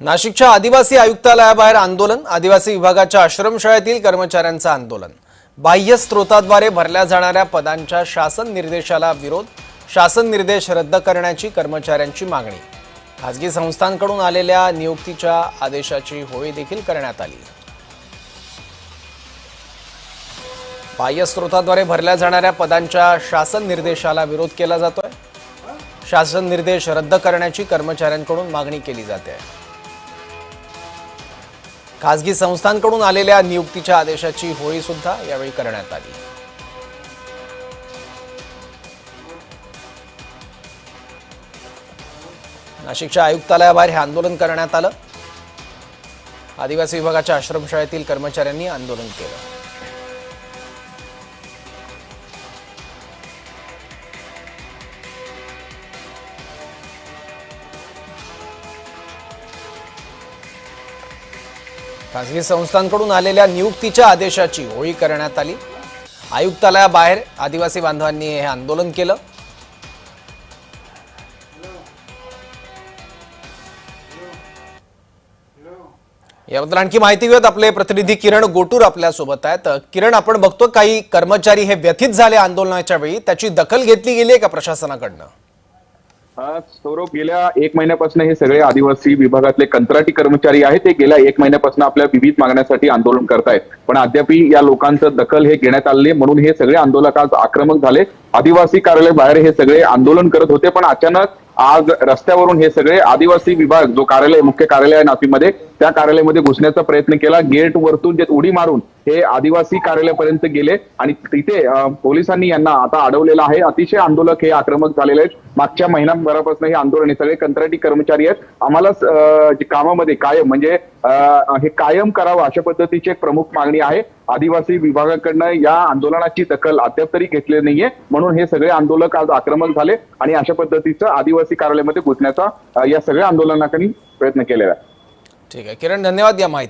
नाशिकच्या आदिवासी आयुक्तालयाबाहेर आंदोलन, आदिवासी विभागाच्या आश्रमशाळेतील कर्मचाऱ्यांचं आंदोलन। बाह्य स्रोताद्वारे भरल्या जाणाऱ्या पदांच्या शासन निर्देशाला विरोध, शासन निर्देश रद्द करण्याची कर्मचाऱ्यांची मागणी। खासगी संस्थांकडून आलेल्या नियुक्तीच्या आदेशाची होळी देखील करण्यात आली। बाह्य स्रोताद्वारे भरल्या जाणाऱ्या पदांच्या शासन निर्देशाला विरोध केला जातोय। शासन निर्देश रद्द करण्याची कर्मचाऱ्यांकडून मागणी केली जाते। खासगी संस्थांकडून आलेल्या नियुक्तीच्या आदेशाची होळी सुद्धा यावेळी करण्यात आली। नाशिकच्या आयुक्तालयाबाहेर हे आंदोलन करण्यात आलं। आदिवासी विभागाच्या आश्रमशाळेतील कर्मचाऱ्यांनी आंदोलन केलं। खासगी संस्थांकडून आलेल्या नियुक्तीच्या आदेशाची होळी करण्यात आली। आयुक्तालयाबाहेर आदिवासी बांधवांनी हे आंदोलन केलं। याबद्दल आणखी माहिती घेऊयात, आपले प्रतिनिधी किरण गोटूर आपल्या सोबत आहेत। किरण, आपण बघतो काही कर्मचारी हे व्यथित झाले आंदोलनाच्या वेळी, त्याची दखल घेतली गेली आहे का प्रशासनाकडनं? सौरभ, गेल्या 1 महिन्यापासून हे सगळे आदिवासी विभागातले कंत्राटी कर्मचारी आहेत, ते गेल्या 1 महिन्यापासून आपल्या विविध मागण्यासाठी आंदोलन करतायत, पण अद्याप या लोकांचं दखल हे घेण्यात आले, म्हणून हे सगळे आंदोलक आज आक्रमक झाले। आदिवासी कार्यालय बाहेर हे सगळे आंदोलन करत होते, पण अचानक आज रस्त्यावरून हे सगळे आदिवासी विभाग जो कार्यालय, मुख्य कार्यालय आहे नाशिकमध्ये, त्या कार्यालयामध्ये घुसण्याचा प्रयत्न केला। गेट वरतून जे उडी मारून हे आदिवासी कार्यालयापर्यंत गेले आणि तिथे पोलिसांनी यांना आता अडवलेलं आहे। अतिशय आंदोलक हे आक्रमक झालेले आहेत। मागच्या महिनाभरापासून हे आंदोलन, हे सगळे कंत्राटी कर्मचारी आहेत, आम्हाला कामामध्ये कायम म्हणजे हे कायम करावं अशा पद्धतीची एक प्रमुख मागणी आहे। आदिवासी विभागाकडनं या आंदोलनाची दखल अद्याप तरी घेतली नाहीये, म्हणून हे सगळे आंदोलक आज आक्रमक झाले आणि अशा पद्धतीचं आदिवासी कार्यालयामध्ये घुसण्याचा या सगळ्या आंदोलनाकडे प्रयत्न केलेला आहे। ठीक आहे किरण, धन्यवाद या माहिती